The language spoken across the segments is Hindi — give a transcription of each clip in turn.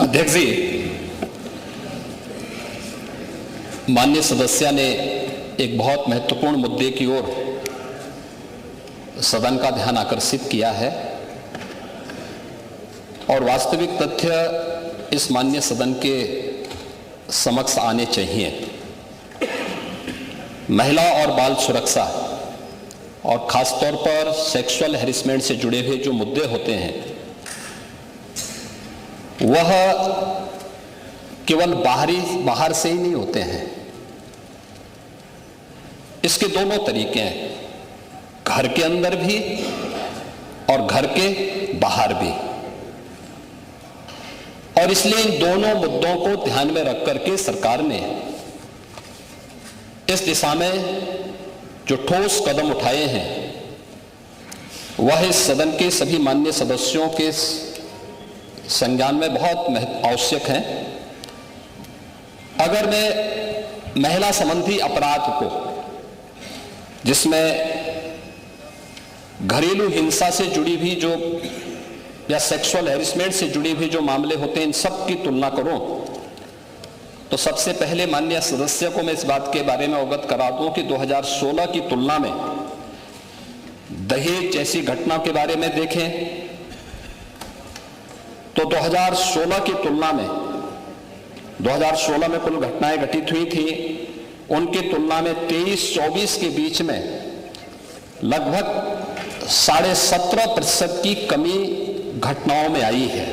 अध्यक्ष जी, माननीय सदस्य ने एक बहुत महत्वपूर्ण मुद्दे की ओर सदन का ध्यान आकर्षित किया है और वास्तविक तथ्य इस माननीय सदन के समक्ष आने चाहिए। महिला और बाल सुरक्षा और खासतौर पर सेक्सुअल हैरेसमेंट से जुड़े हुए जो मुद्दे होते हैं वह केवल बाहर से ही नहीं होते हैं। इसके दोनों तरीके हैं, घर के अंदर भी और घर के बाहर भी। और इसलिए इन दोनों मुद्दों को ध्यान में रख करके सरकार ने इस दिशा में जो ठोस कदम उठाए हैं वह इस सदन के सभी माननीय सदस्यों के संज्ञान में बहुत आवश्यक हैं। अगर मैं महिला संबंधी अपराध को, जिसमें घरेलू हिंसा से जुड़ी हुई जो या सेक्सुअल हैरेसमेंट से जुड़ी हुई जो मामले होते हैं, इन सब की तुलना करूं तो सबसे पहले माननीय सदस्य को मैं इस बात के बारे में अवगत करा दूं कि 2016 की तुलना में दहेज जैसी घटना के बारे में देखें तो 2016 की तुलना में 2016 में कुल घटनाएं घटित हुई थी, उनकी तुलना में 23-24 के बीच में लगभग 17.5% की कमी घटनाओं में आई है।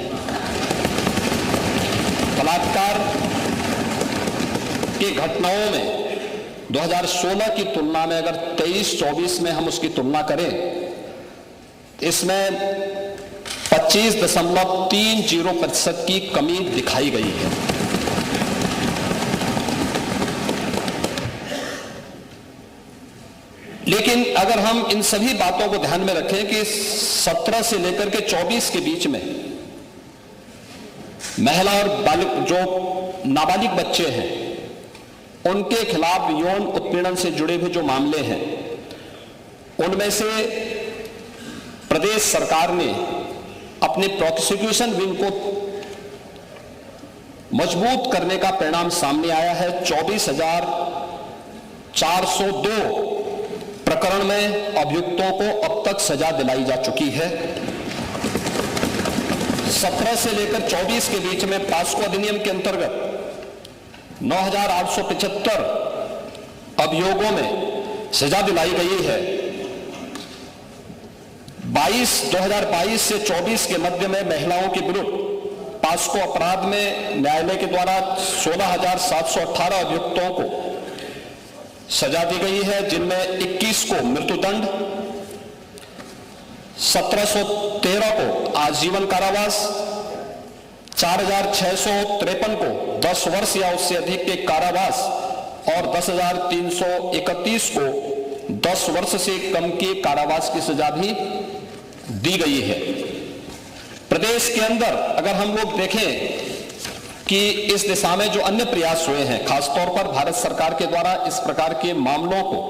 बलात्कार की घटनाओं में 2016 की तुलना में अगर 23-24 में हम उसकी तुलना करें, इसमें 25.30% की कमी दिखाई गई है। लेकिन अगर हम इन सभी बातों को ध्यान में रखें कि 17 से लेकर के 24 के बीच में महिला और जो नाबालिग बच्चे हैं उनके खिलाफ यौन उत्पीड़न से जुड़े हुए जो मामले हैं, उनमें से प्रदेश सरकार ने अपने प्रोसिक्यूशन विंग को मजबूत करने का परिणाम सामने आया है। 24,402 प्रकरण में अभियुक्तों को अब तक सजा दिलाई जा चुकी है। 17 से लेकर 24 के बीच में पास्को अधिनियम के अंतर्गत 9,875 अभियोगों में सजा दिलाई गई है। 2022 से 24 के मध्य में महिलाओं के विरुद्ध पास्को अपराध में न्यायालय के द्वारा 16,718 अभियुक्तों को सजा दी गई है, जिनमें 21 को मृत्युदंड, 1713 को आजीवन कारावास, 4,653 को 10 वर्ष या उससे अधिक के कारावास और 10,331 को 10 वर्ष से कम के कारावास की सजा भी दी गई है। प्रदेश के अंदर अगर हम लोग देखें कि इस दिशा में जो अन्य प्रयास हुए हैं, खासतौर पर भारत सरकार के द्वारा इस प्रकार के मामलों को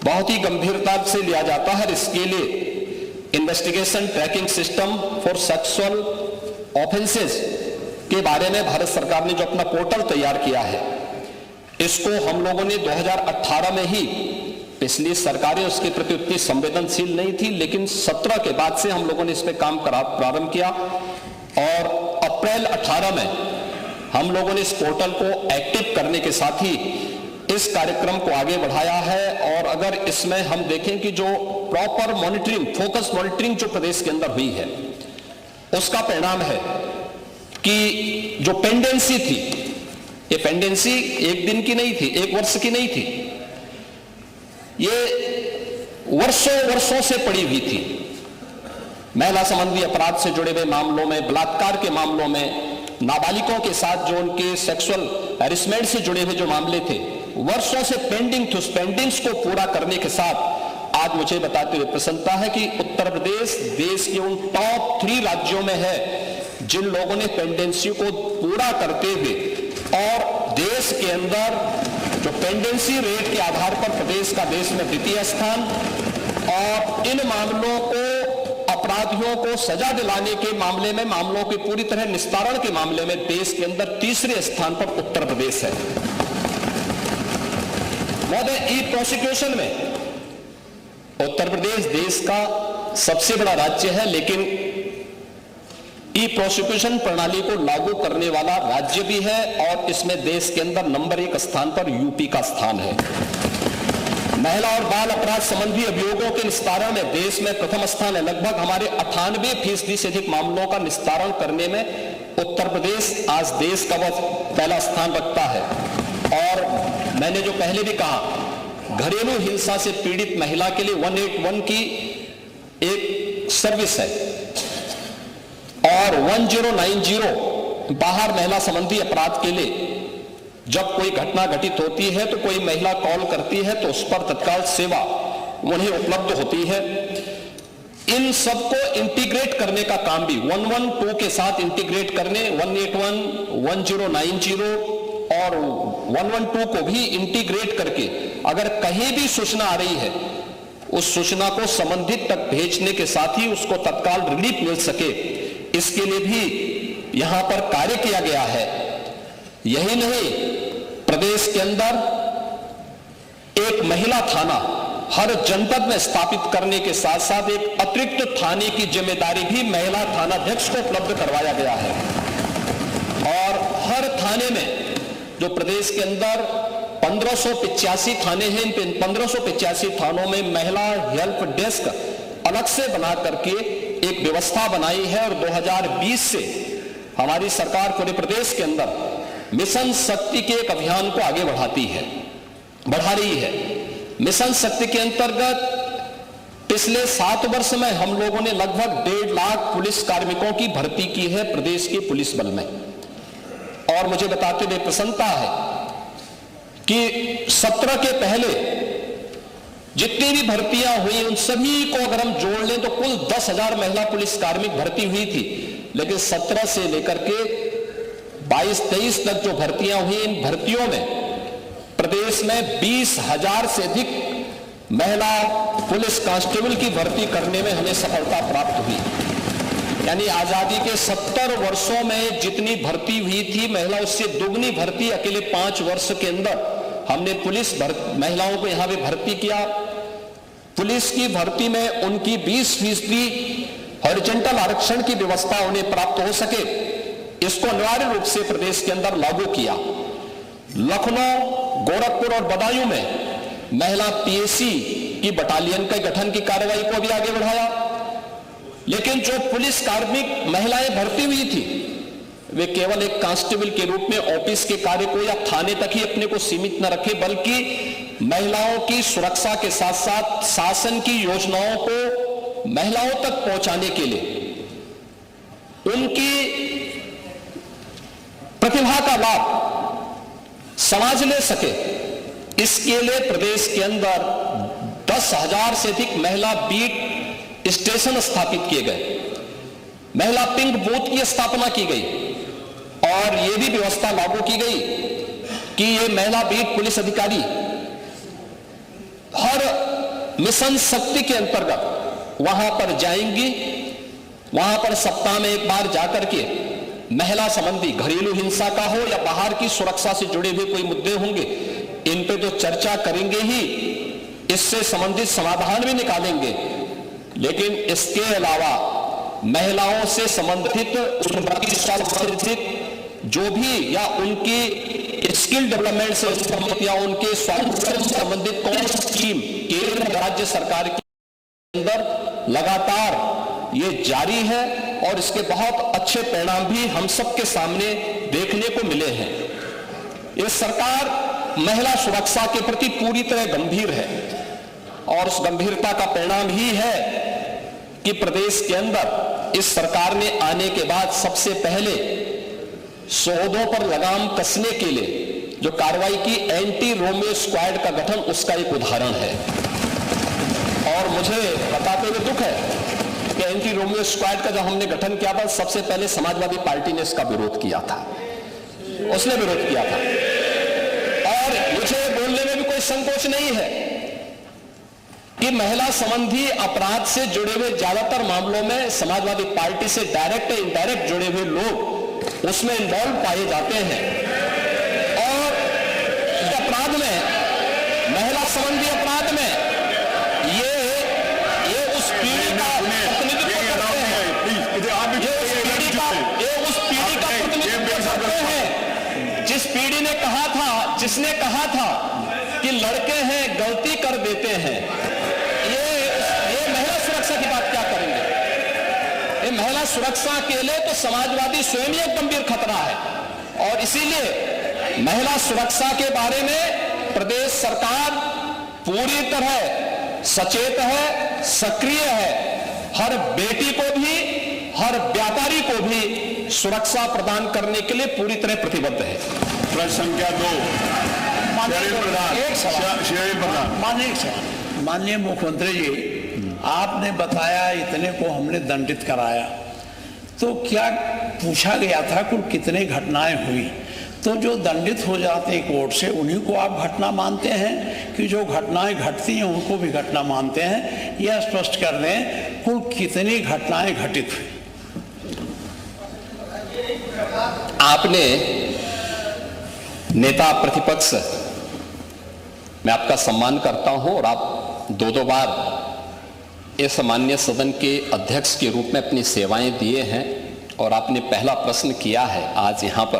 बहुत ही गंभीरता से लिया जाता है। इसके लिए investigation tracking system for sexual offences के बारे में भारत सरकार ने जो अपना पोर्टल तैयार किया है, इसको हम लोगों ने 2018 में ही, पिछली सरकारें उसके प्रति उतनी संवेदनशील नहीं थी, लेकिन 17 के बाद से हम लोगों ने इस पर काम प्रारंभ किया और अप्रैल 18 में हम लोगों ने इस पोर्टल को एक्टिव करने के साथ ही इस कार्यक्रम को आगे बढ़ाया है। और अगर इसमें हम देखें कि जो प्रॉपर मॉनिटरिंग, फोकस मॉनिटरिंग जो प्रदेश के अंदर हुई है, उसका परिणाम है कि जो पेंडेंसी थी, ये पेंडेंसी एक दिन की नहीं थी, एक वर्ष की नहीं थी, ये वर्षों से पड़ी हुई थी। महिला संबंधी अपराध से जुड़े हुए मामलों में, बलात्कार के मामलों में, नाबालिगों के साथ जो उनके सेक्सुअल हैरेसमेंट से जुड़े हुए जो मामले थे, वर्षों से पेंडिंग थे। उस पेंडिंग्स को पूरा करने के साथ आज मुझे बताते हुए प्रसन्नता है कि उत्तर प्रदेश देश के उन टॉप 3 राज्यों में है जिन लोगों ने पेंडेंसी को पूरा करते हुए और देश के अंदर जो पेंडेंसी रेट के आधार पर प्रदेश का देश में द्वितीय स्थान और इन मामलों को अपराधियों को सजा दिलाने के मामले में, मामलों के पूरी तरह निस्तारण के मामले में देश के अंदर तीसरे स्थान पर उत्तर प्रदेश है। महोदय, ई प्रोसिक्यूशन में उत्तर प्रदेश देश का सबसे बड़ा राज्य है, लेकिन ई प्रोसिक्यूशन प्रणाली को लागू करने वाला राज्य भी है और इसमें देश के अंदर नंबर 1 स्थान पर यूपी का स्थान है। महिला और बाल अपराध संबंधी अभियोगों के निस्तारण में देश में प्रथम स्थान है। लगभग हमारे 98% से अधिक मामलों का निस्तारण करने में उत्तर प्रदेश आज देश का वह पहला स्थान रखता है। और मैंने जो पहले भी कहा, घरेलू हिंसा से पीड़ित महिला के लिए 181 की एक सर्विस है और 1090 बाहर महिला संबंधी अपराध के लिए जब कोई घटना घटित होती है तो कोई महिला कॉल करती है तो उस पर तत्काल सेवा उन्हें उपलब्ध होती है। इन सबको इंटीग्रेट करने का काम भी 112 के साथ इंटीग्रेट करने, 181, 1090 और 112 को भी इंटीग्रेट करके अगर कहीं भी सूचना आ रही है उस सूचना को संबंधित तक भेजने के साथ ही उसको तत्काल रिलीफ मिल सके, इसके लिए भी यहां पर कार्य किया गया है। यही नहीं, प्रदेश के अंदर एक महिला थाना हर जनपद में स्थापित करने के साथ साथ एक अतिरिक्त थाने की जिम्मेदारी भी महिला थानाध्यक्ष को उपलब्ध करवाया गया है। और हर थाने में जो प्रदेश के अंदर 1585 थाने हैं, इन 1585 थानों में महिला हेल्प डेस्क अलग से बना करके एक व्यवस्था बनाई है। और 2020 से हमारी सरकार पूरे प्रदेश के अंदर मिशन शक्ति के एक अभियान को आगे बढ़ा रही है। मिशन शक्ति के अंतर्गत पिछले 7 वर्ष में हम लोगों ने लगभग 1.5 लाख पुलिस कार्मिकों की भर्ती की है प्रदेश के पुलिस बल में। और मुझे बताते हुए प्रसन्नता है कि 17 के पहले जितनी भी भर्तियां हुई उन सभी को अगर हम जोड़ लें तो कुल 10,000 महिला पुलिस कार्मिक भर्ती हुई थी। लेकिन 17 से लेकर के 22-23 तक जो भर्तियां हुई, इन भर्तियों में प्रदेश में 20,000 से अधिक महिला पुलिस कांस्टेबल की भर्ती करने में हमें सफलता प्राप्त हुई। यानी आजादी के 70 वर्षों में जितनी भर्ती हुई थी महिला, उससे दुगनी भर्ती अकेले 5 वर्ष के अंदर हमने पुलिस महिलाओं को यहां पे भर्ती किया। पुलिस की भर्ती में उनकी 20% हॉरिजॉन्टल आरक्षण की व्यवस्था उन्हें प्राप्त हो सके, इसको अनिवार्य रूप से प्रदेश के अंदर लागू किया। लखनऊ, गोरखपुर और बदायूं में महिला पीएसी की बटालियन के गठन की कार्रवाई को भी आगे बढ़ाया। लेकिन जो पुलिस कार्मिक महिलाएं भर्ती हुई थी वे केवल एक कांस्टेबल के रूप में ऑफिस के कार्य को या थाने तक ही अपने को सीमित न रखे, बल्कि महिलाओं की सुरक्षा के साथ साथ शासन की योजनाओं को महिलाओं तक पहुंचाने के लिए उनकी प्रतिभा का लाभ समाज ले सके, इसके लिए प्रदेश के अंदर 10,000 से अधिक महिला बीट स्टेशन स्थापित किए गए, महिला पिंक बूथ की स्थापना की गई और यह भी व्यवस्था लागू की गई कि ये महिला बीट पुलिस अधिकारी हर मिशन शक्ति के अंतर्गत वहां पर जाएंगी। वहां पर सप्ताह में एक बार जाकर के महिला संबंधी घरेलू हिंसा का हो या बाहर की सुरक्षा से जुड़े हुए कोई मुद्दे होंगे, इन पे तो चर्चा करेंगे ही, इससे संबंधित समाधान भी निकालेंगे। लेकिन इसके अलावा महिलाओं से संबंधित जो भी या उनकी स्किल डेवलपमेंट से संबंधित या उनके स्वास्थ्य से संबंधित कौन स्कीम केंद्र राज्य सरकार के अंदर लगातार ये जारी है और इसके बहुत अच्छे परिणाम भी हम सबके सामने देखने को मिले हैं। ये सरकार महिला सुरक्षा के प्रति पूरी तरह गंभीर है और उस गंभीरता का परिणाम ही है कि प्रदेश के अंदर इस सरकार ने आने के बाद सबसे पहले शोधों पर लगाम कसने के लिए जो कार्रवाई की एंटी रोमियो स्क्वाड का गठन, उसका एक उदाहरण है। और मुझे बताते हुए दुख है कि एंटी रोमियो स्क्वाड का जब हमने गठन किया था, सबसे पहले समाजवादी पार्टी ने इसका विरोध किया था, उसने विरोध किया था। और मुझे बोलने में भी कोई संकोच नहीं है कि महिला संबंधी अपराध से जुड़े हुए ज्यादातर मामलों में समाजवादी पार्टी से डायरेक्ट या इनडायरेक्ट जुड़े हुए लोग उसमें इन्वॉल्व पाए जाते हैं। और इस अपराध में, महिला संबंधी अपराध में ये उस पीढ़ी का प्रतिनिधित्व करते हैं, ये उस पीढ़ी का प्रतिनिधित्व करते हैं जिस पीढ़ी ने कहा था, जिसने कहा था कि लड़के हैं गलती कर देते हैं। ये महिला सुरक्षा की बात क्या करेंगे? ये महिला सुरक्षा के लिए तो समाजवादी स्वयं एक गंभीर खतरा है। और इसीलिए महिला सुरक्षा के बारे में प्रदेश सरकार पूरी तरह सचेत है, सक्रिय है। हर बेटी को भी, हर व्यापारी को भी सुरक्षा प्रदान करने के लिए पूरी तरह प्रतिबद्ध है। प्रश्न संख्या 2, माननीय मुख्यमंत्री जी, आपने बताया इतने को हमने दंडित कराया, तो क्या पूछा गया था कुल कितने घटनाएं हुई? तो जो दंडित हो जाते हैं कोर्ट से, उन्हीं को आप घटना मानते हैं कि जो घटनाएं घटती हैं उनको भी घटना मानते हैं? यह स्पष्ट कर दें कुल कितनी घटनाएं घटित हुई? आपने नेता प्रतिपक्ष, मैं आपका सम्मान करता हूं और आप दो बार इस माननीय सदन के अध्यक्ष के रूप में अपनी सेवाएं दिए हैं और आपने पहला प्रश्न किया है आज यहां पर।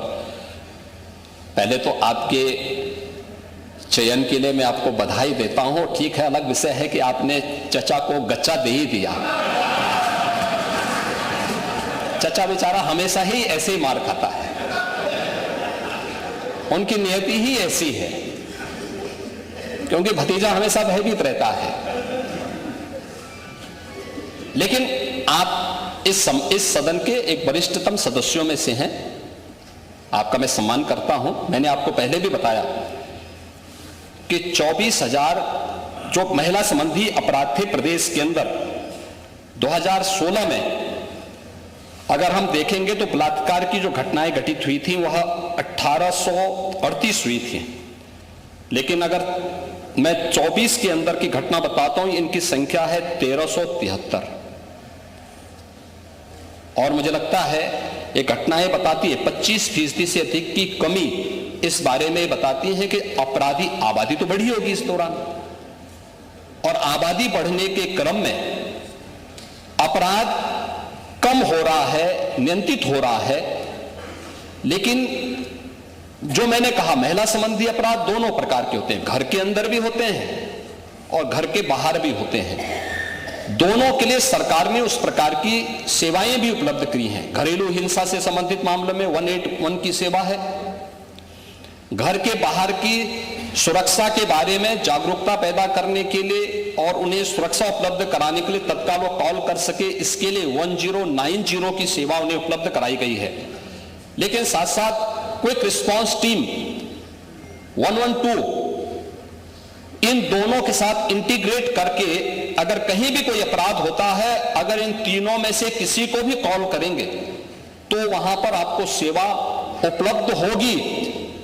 पहले तो आपके चयन के लिए मैं आपको बधाई देता हूं। ठीक है, अलग विषय है कि आपने चचा को गच्चा दे ही दिया। चचा बेचारा हमेशा ही ऐसे ही मार खाता है, उनकी नियति ही ऐसी है, क्योंकि भतीजा हमेशा भयभीत रहता है। लेकिन आप इस सदन के एक वरिष्ठतम सदस्यों में से हैं, आपका मैं सम्मान करता हूं। मैंने आपको पहले भी बताया कि 24,000 जो महिला संबंधी अपराध थे प्रदेश के अंदर 2016 में, अगर हम देखेंगे तो बलात्कार की जो घटनाएं घटित हुई थी वह 1838 हुई थी। लेकिन अगर मैं 24 के अंदर की घटना बताता हूं, इनकी संख्या है 1373। और मुझे लगता है ये घटनाएं बताती है 25% से अधिक की कमी इस बारे में बताती है कि अपराधी आबादी तो बढ़ी होगी इस दौरान, और आबादी बढ़ने के क्रम में अपराध कम हो रहा है, नियंत्रित हो रहा है। लेकिन जो मैंने कहा, महिला संबंधी अपराध दोनों प्रकार के होते हैं, घर के अंदर भी होते हैं और घर के बाहर भी होते हैं। दोनों के लिए सरकार ने उस प्रकार की सेवाएं भी उपलब्ध की हैं। घरेलू हिंसा से संबंधित मामले में 181 की सेवा है। घर के बाहर की सुरक्षा के बारे में जागरूकता पैदा करने के लिए और उन्हें सुरक्षा उपलब्ध कराने के लिए तत्काल वो कॉल कर सके, इसके लिए 1090 की सेवा उन्हें उपलब्ध कराई गई है। लेकिन साथ साथ क्विक रिस्पांस टीम 112 इन दोनों के साथ इंटीग्रेट करके अगर कहीं भी कोई अपराध होता है, अगर इन तीनों में से किसी को भी कॉल करेंगे तो वहां पर आपको सेवा उपलब्ध होगी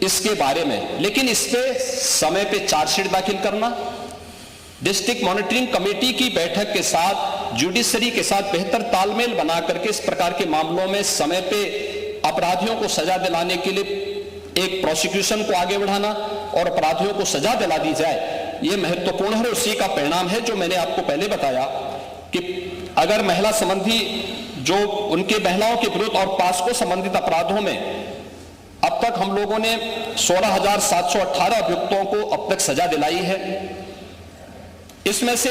इसके बारे में। लेकिन इस पे समय पे चार्जशीट दाखिल करना, डिस्ट्रिक्ट मॉनिटरिंग कमेटी की बैठक के साथ जुडिशरी के साथ बेहतर तालमेल बना करके इस प्रकार के मामलों में समय पे अपराधियों को सजा दिलाने के लिए एक प्रोसिक्यूशन को आगे बढ़ाना और अपराधियों को सजा दिला दी जाए, यह महत्वपूर्ण है। उसी का परिणाम है जो मैंने आपको पहले बताया कि अगर महिला संबंधी जो उनके महिलाओं के विरुद्ध और पास्को संबंधित अपराधों में अब तक हम लोगों ने 16,718 अभियुक्तों को अब तक सजा दिलाई है। इसमें से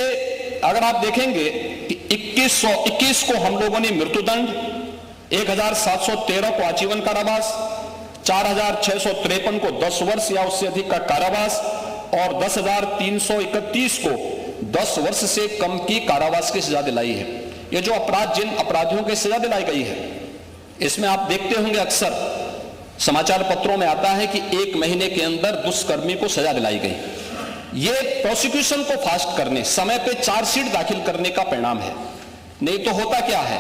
अगर आप देखेंगे कि 21 को हम लोगों ने मृत्युदंड, 1,713 को आजीवन कारावास, 4,653 को 10 वर्ष या उससे अधिक का कारावास और 10,331 को 10 वर्ष से कम की कारावास की सजा दिलाई है। ये जो अपराध, जिन अपराधियों की सजा दिलाई गई है, इसमें आप देखते होंगे अक्सर समाचार पत्रों में आता है कि 1 महीने के अंदर दुष्कर्मी को सजा दिलाई गई। ये प्रोसिक्यूशन को फास्ट करने, समय पे चार्जशीट दाखिल करने का परिणाम है। नहीं तो होता क्या है,